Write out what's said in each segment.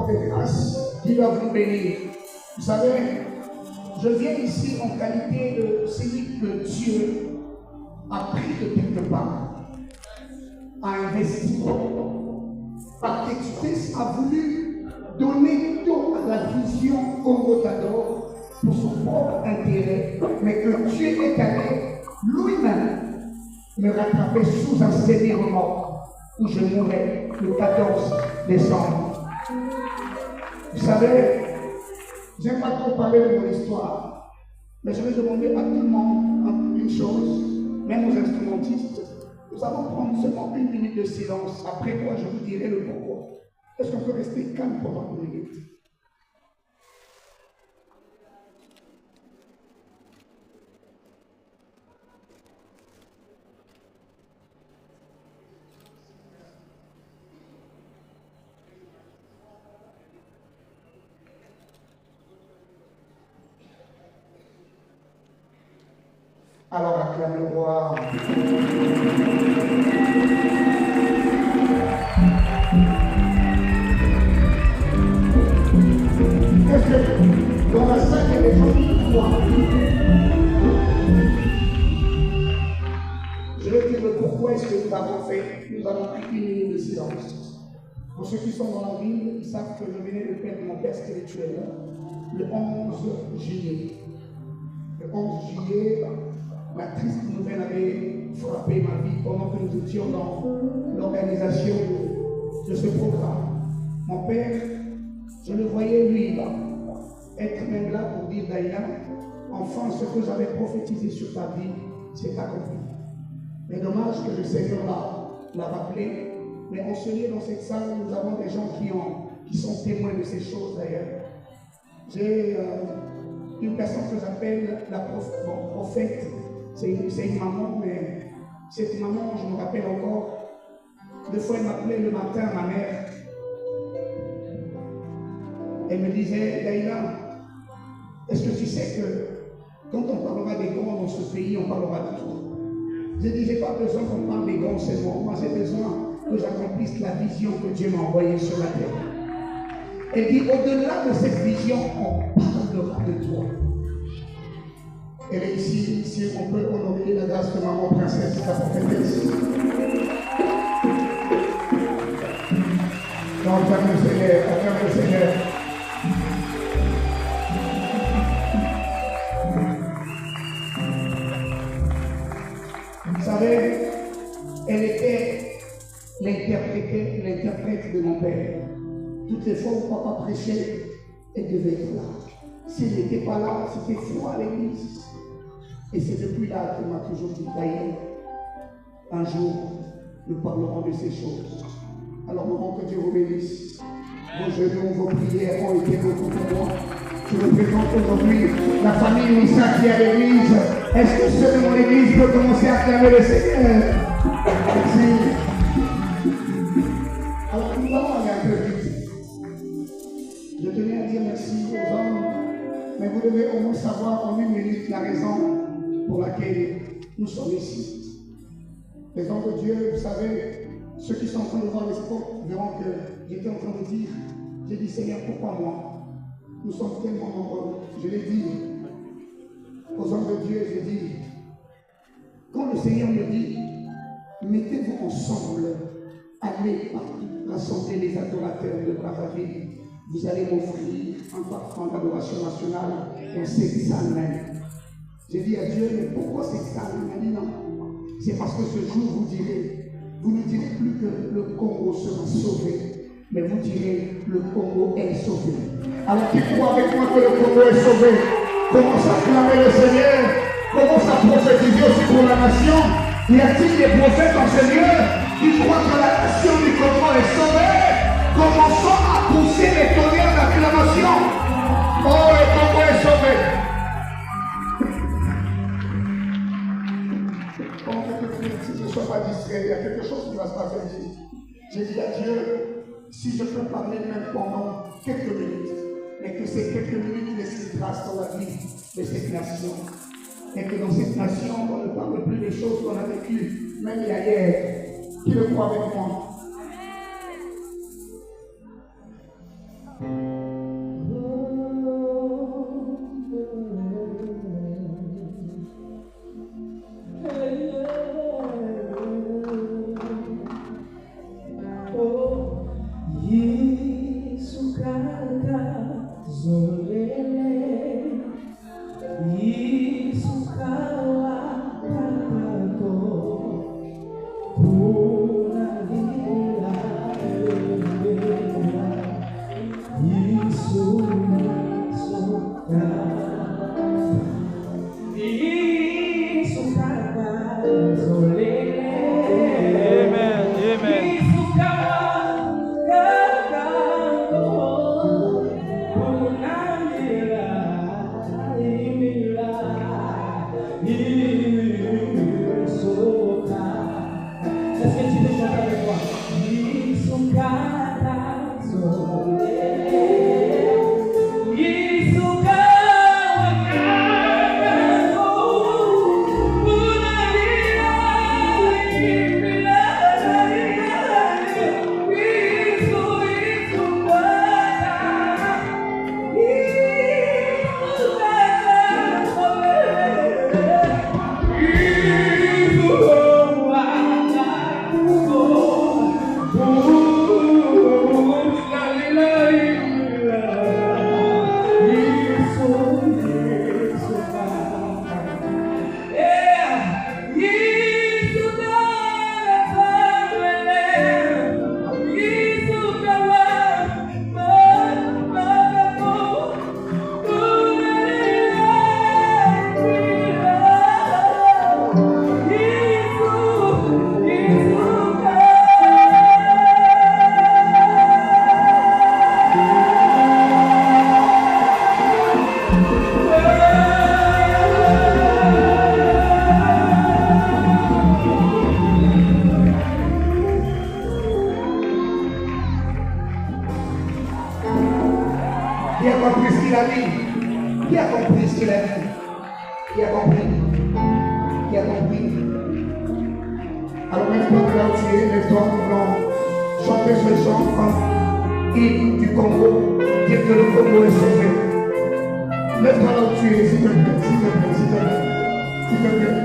porter grâce, qui va vous bénir. Vous savez, je viens ici en qualité de celui que Dieu a pris de quelque part, a investi. Parce que Christ a voulu donner tout à la vision Congo-Tador pour son propre intérêt, mais que Dieu est allé lui-même me rattraper sous un série remords où je mourrai le 14 décembre. Vous savez, j'aime pas trop parler de mon histoire, mais je vais demander à tout le monde une chose, même aux instrumentistes. Nous allons prendre seulement 1 minute de silence. Après quoi, je vous dirai le pourquoi. Est-ce qu'on peut rester calme pendant 1 minute? Alors acclame le roi. Est-ce que dans la salle il y a des gens qui croient? Je vais dire le pourquoi est-ce que nous avons fait. Nous avons pris 1 minute de silence. Pour ceux qui sont dans la ville, ils savent que je venais de perdre mon père spirituel le 11 juillet. Le 11 juillet, la triste nouvelle avait frappé ma vie pendant que nous étions dans l'organisation de ce programme. Mon père, je le voyais lui être même là pour dire Daïla, enfin ce que j'avais prophétisé sur ta vie, c'est accompli. Mais dommage que le Seigneur l'a rappelé, mais on se lit dans cette salle, nous avons des gens qui sont témoins de ces choses d'ailleurs. J'ai une personne que j'appelle la prophète. C'est une maman, mais cette maman, je me rappelle encore, des fois elle m'appelait le matin, ma mère. Elle me disait, Daïla, est-ce que tu sais que quand on parlera des grands dans ce pays, on parlera de toi? Je dis, j'ai pas besoin qu'on parle des grands seulement. Moi, j'ai besoin que j'accomplisse la vision que Dieu m'a envoyée sur la terre. Elle dit, au-delà de cette vision, on parlera de toi. Elle est ici, si on peut honorer la grâce de maman princesse, la prophétesse. Non, acclame le Seigneur, acclame le Seigneur. Vous savez, elle était l'interprète de mon père. Toutes les fois où papa prêchait, elle devait être là. S'il n'était pas là, c'était froid à l'église. Et c'est depuis là qu'elle m'a toujours dit, Daïla, un jour, nous parlerons de ces choses. Alors, maman, que Dieu vous bénisse. Vos genoux, vos prières ont été beaucoup pour moi. Je représente aujourd'hui la famille Missa qui est à l'église. Est-ce que ceux de mon église peuvent commencer à acclamer le Seigneur? Merci. Alors, nous allons aller un peu vite. Je tenais à dire merci aux hommes, mais vous devez au moins savoir en 1 minute la raison pour laquelle nous sommes ici. Les hommes de Dieu, vous savez, ceux qui sont en train de voir les sports verront que j'étais en train de dire, j'ai dit Seigneur, pourquoi moi? Nous sommes tellement nombreux. Je l'ai dit aux hommes de Dieu, j'ai dit, quand le Seigneur me dit, mettez-vous ensemble, allez partout, rassembler les adorateurs de Brazzaville, vous allez m'offrir un parfum d'adoration nationale dans cette salle même. J'ai dit à Dieu, mais pourquoi cette salle? Il m'a dit non. C'est parce que ce jour, vous ne direz plus que le Congo sera sauvé, mais vous direz, le Congo est sauvé. Alors qui croit avec moi que le Congo est sauvé? Commence à clamer le Seigneur, commence à prophétiser aussi pour la nation. Y a-t-il des prophètes en ce lieu qui croient que la nation du Congo est sauvée? Commençons à pousser les tonnerres d'acclamation. Oh, le Congo est sauvé. Si je ne sois pas distrait, il y a quelque chose qui va se passer ici. J'ai dit à Dieu, si je peux parler même pendant quelques minutes, mais que ces quelques minutes laissent une trace dans la vie de cette nation. Et que dans cette nation, on ne parle plus des choses qu'on a vécues, même hier. Qui le croit avec moi? compris ce qu'il a dit. Il a compris. Il a compris. Alors maintenant que là où tu es, lève-toi, nous allons chanter ce chant en hymne du Congo, dire que le Congo est sauvé. Lève-toi là où tu es, s'il te plaît, s'il te plaît, s'il te plaît, s'il te plaît.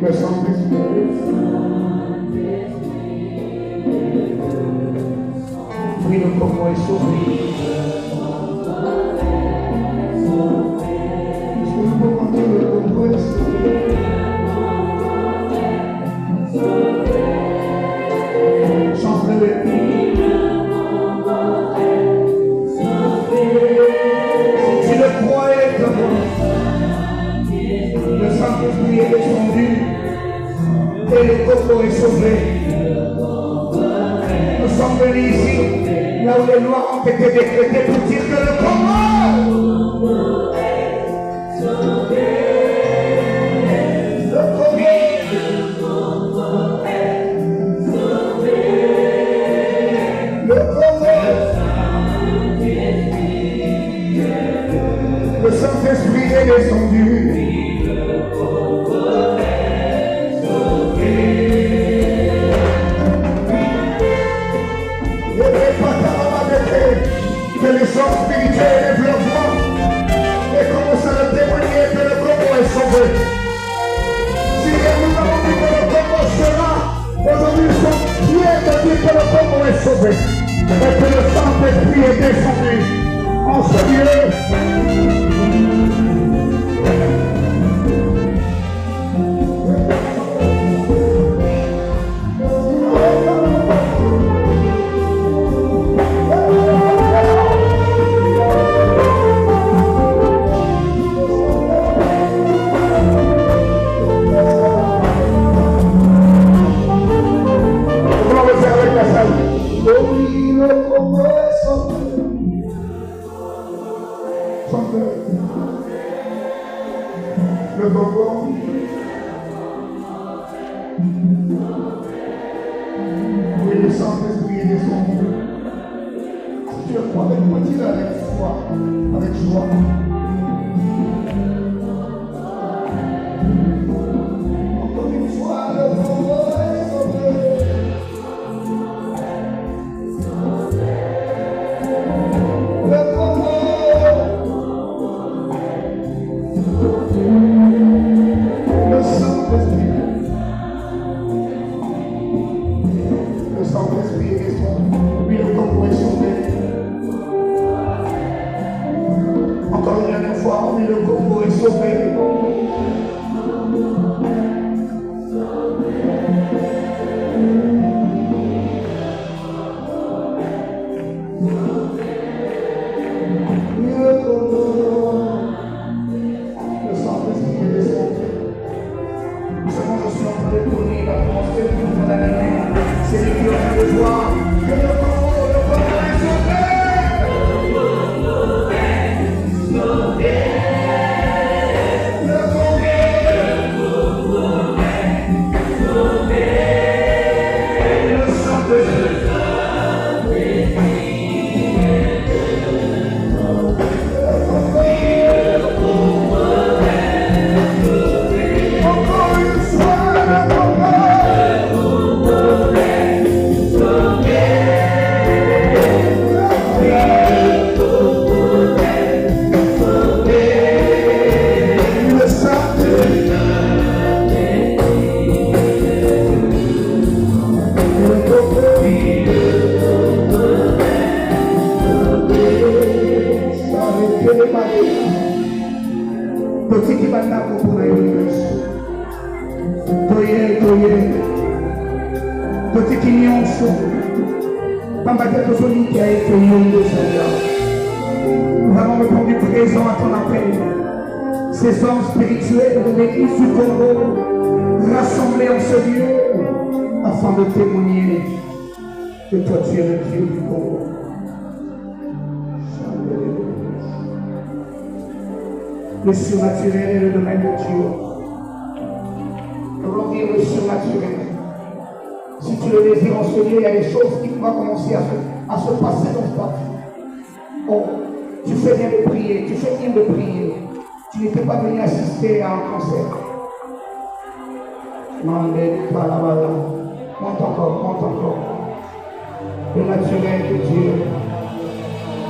Le Saint-Esprit. Oui, le Congo est sauvé. Est-ce que nous pouvons dire le Congo est sauvé? Chantez-le. Si tu le croyais comme le Saint-Esprit est descendu et le Congo est sauvé. Nous sommes venus ici, là où les lois ont été décrétées pour dire que le Congo est sauvé. Le Congo est sauvé. Le Congo. Le Saint-Esprit est descendu. Que les hommes spirituels lèvent leur voix et commencent à témoigner que le Congo est sauvé. Si nous avons dit que le Congo sera, aujourd'hui nous sommes fiers de dire que le Congo est sauvé et que le Saint-Esprit est descendu en ce lieu. Le Congo, oui, le Saint-Esprit est descendu. Si tu le crois avec moi, dis-le avec foi, avec joie. Encore une fois, le Congo est sauvé. Le Congo. Le Saint-Esprit est descendu. Oui, le Congo est sauvé. Encore une dernière fois, oui, le Congo est sauvé. C'est le Dieu de voir que le Congo est sauvé. Le Congo est sauvé. Le Saint-Esprit. Encore une fois, le Congo. Maman, quelque chose qui a été lié, Seigneur. Nous avons répondu présent à ton appel. Ces hommes spirituels de l'église du Congo, rassemblés en ce lieu, afin de témoigner que toi tu es le Dieu du Congo. Le surnaturel est le domaine de Dieu. Nous allons dire le surnaturel. Si tu le désires en ce lieu, il y a des choses qui vont commencer à se passer dans ta vie. Oh, tu fais bien de prier, tu fais bien de prier. Tu n'étais pas venu assister à un concert. Monte encore. Le naturel de Dieu.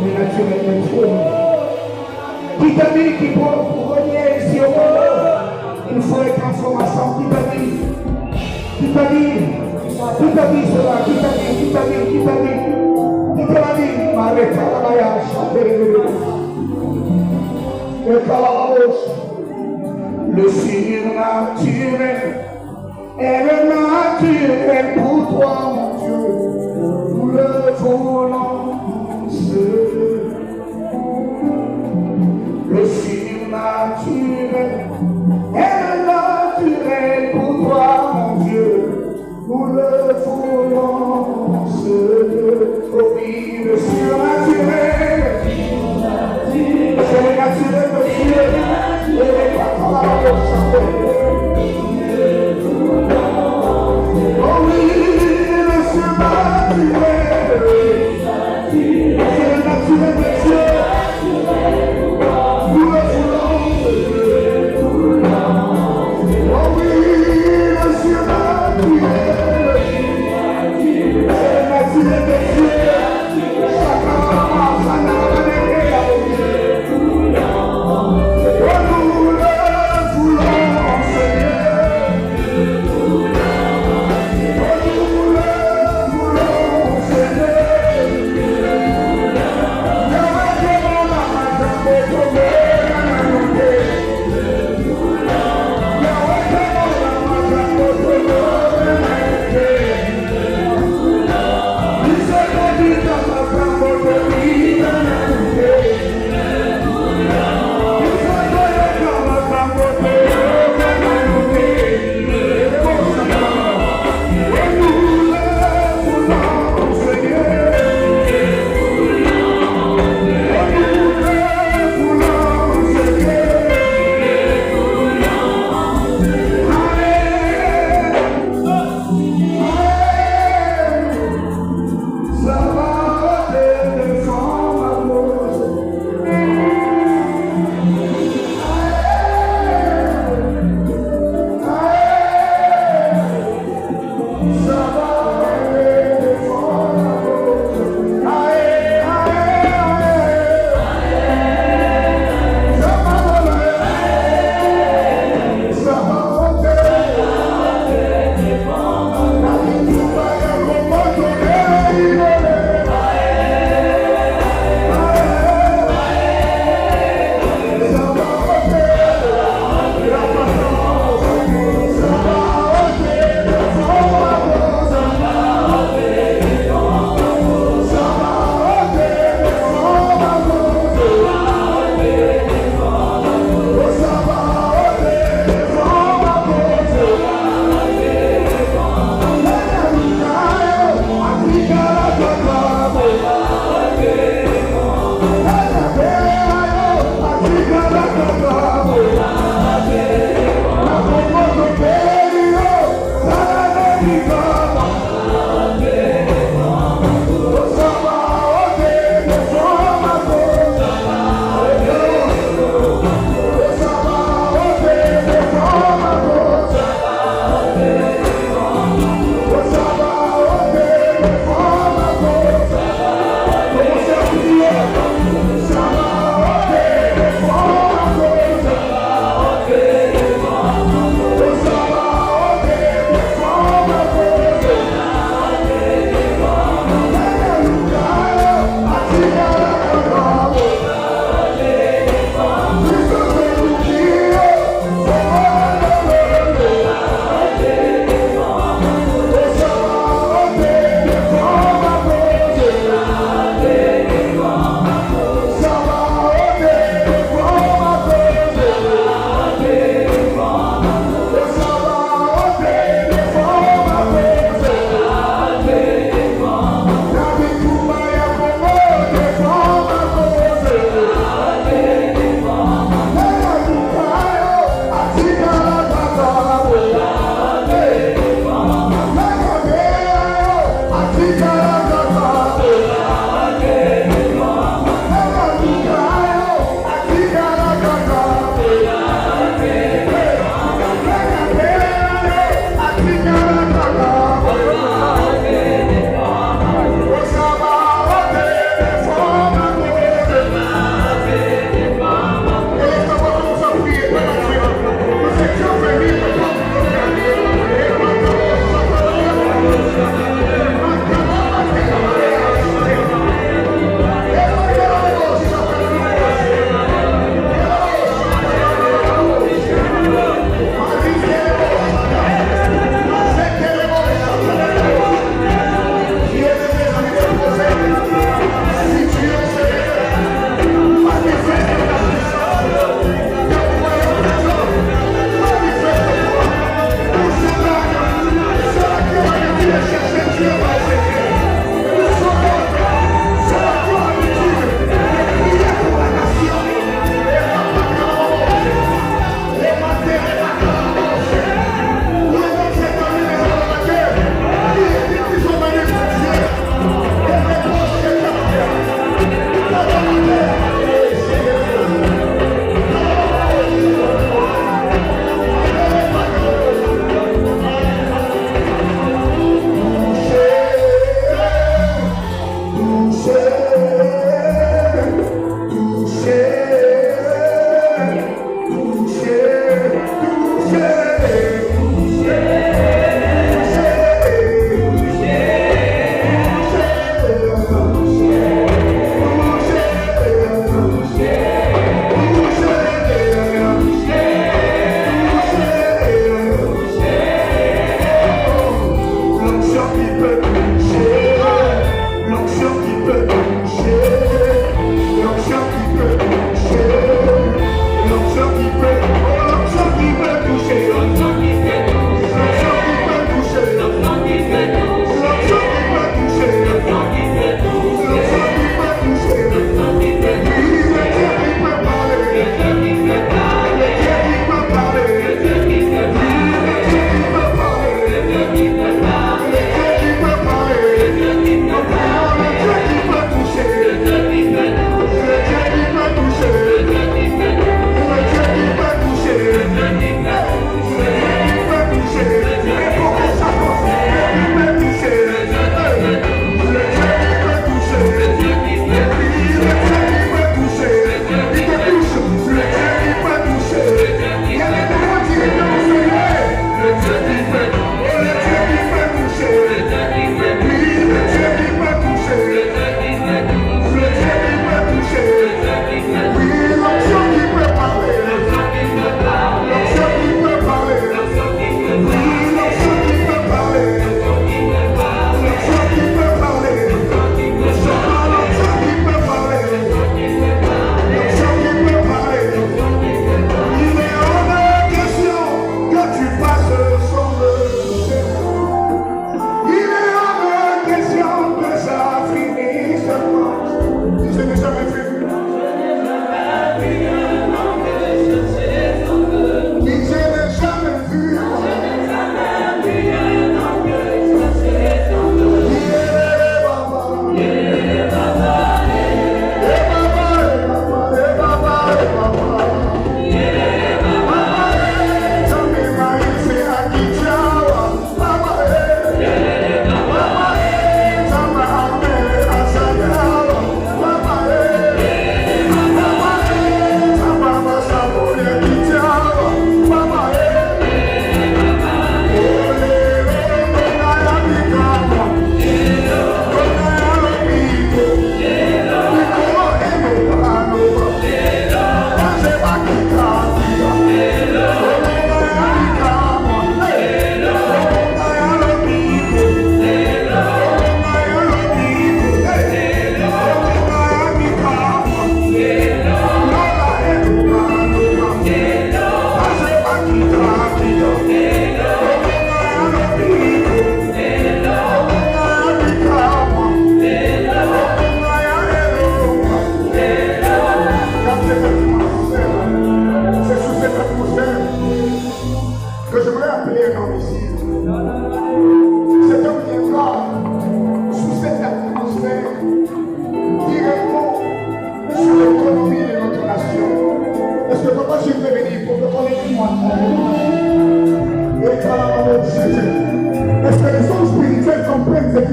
Le naturel de Dieu. Qui t'a dit qu'il pour renier ici au monde, il faut une transformation. Qui t'a dit? Qui t'a dit cela? Qui t'a dit? M'arrête à la maillage, le surnaturel est le naturel pour toi, mon Dieu. Nous le voulons. Le surnaturel est le naturel pour toi, mon Dieu. Nous le voulons. Oh oui, le surnaturel. C'est le naturel de Dieu. Et les patrons de chanter. Oh oui, le surnaturel. C'est le naturel de Dieu. Nous le voulons. Oh oui, le surnaturel. C'est le naturel de Dieu.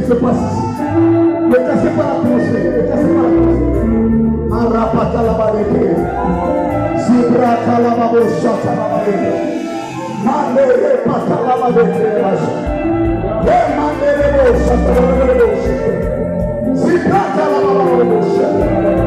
se passe ici. Ne cassez pas l'atmosphère. Ne cassez pas l'atmosphère. Arapata la bareke. Zibrata la baboshata la bareke. Mandere pata la bareke. Mandere boshata la bareke. Zibrata la baboshata la bareke.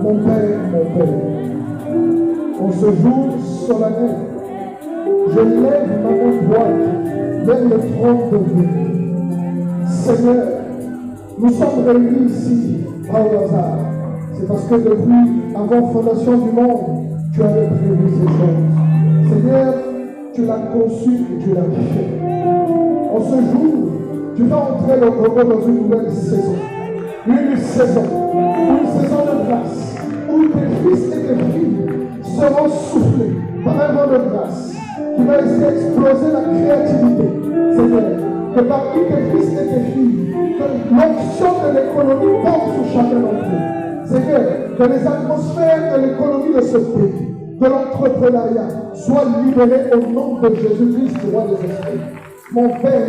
Mon Père, en ce jour solennel, je lève ma main droite vers le trône de Dieu. Seigneur, nous sommes réunis ici par hasard. C'est parce que depuis, avant fondation du monde, tu avais prévu ces choses. Seigneur, tu l'as conçu et tu l'as fait. En ce jour, tu vas entrer le Congo dans une nouvelle saison. Une saison de grâce, où tes fils et tes filles seront soufflés par un vent de grâce qui va essayer d'exploser la créativité. Seigneur, que parmi tes fils et tes filles, que l'onction de l'économie porte sur chacun d'entre eux. Seigneur, que les atmosphères de l'économie de ce pays, de l'entrepreneuriat, soient libérées au nom de Jésus-Christ, roi des esprits. Mon Père,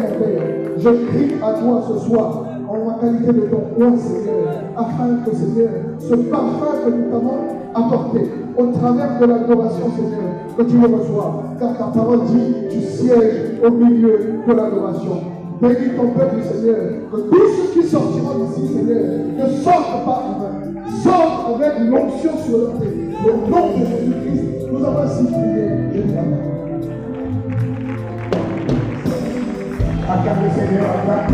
je crie à toi ce soir, en la qualité de ton roi, Seigneur, afin que, Seigneur, ce parfum que nous t'avons apporté au travers de l'adoration, Seigneur, que tu le reçois, car ta parole dit, tu sièges au milieu de l'adoration. Bénis ton peuple, Seigneur, que tous ceux qui sortiront d'ici, Seigneur, ne sortent pas en vain, sortent avec l'onction sur leur tête. Au nom de Jésus-Christ, nous avons ainsi prié. Acclame le Seigneur, acclame.